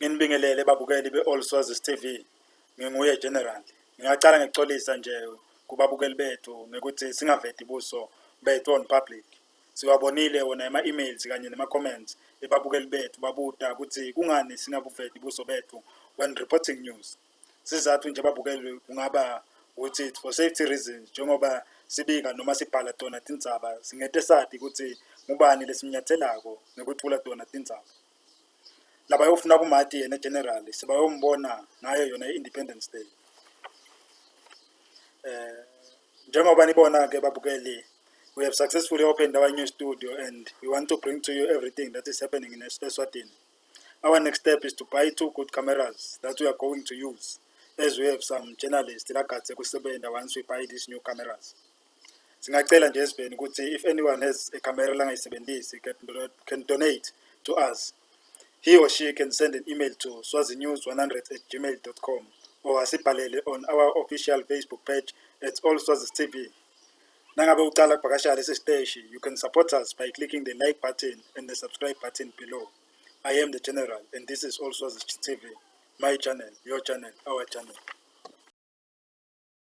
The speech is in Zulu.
Nginibingelele babukeli be-All Swazis TV. Nginguye General. Ngingacala ngikuxolisa nje kubabukeli bethu ngekuthi singaveti buso bethu on public. Siwabonile wona ema-emails kanye nema-comments ebabukeli bethu babuta ukuthi kungani singabuveti buso bethu when reporting news. Sizathu nje babukeli kungaba ukuthi for safety reasons, njengoba sibika noma sibhala tona tindzaba singete sati ukuthi ngubani lesimnyatselako ngekutfula tona tindzaba. Labayofuna kumati yena General sibayombona ngayo yona i-Independence Day. Njengoba nibona ke babukeli, we have successfully opened our new studio and we want to bring to you everything that is happening in Eswatini. Our next step is to buy 2 good cameras that we are going to use, as we have some journalists lakatse kusebenta once we buy these new cameras. Singacela nje esibeni ukuthi if anyone has a camera langayisebentisi can donate to us. He or she can send an email to swazinews100@gmail.com or asibhalele on our official Facebook page at All Swazis TV. Nangabe ucala ukuvakashela lesi siteshi, you can support us by clicking the like button and the subscribe button below. I am the General and this is All Swazis TV, my channel, your channel, our channel.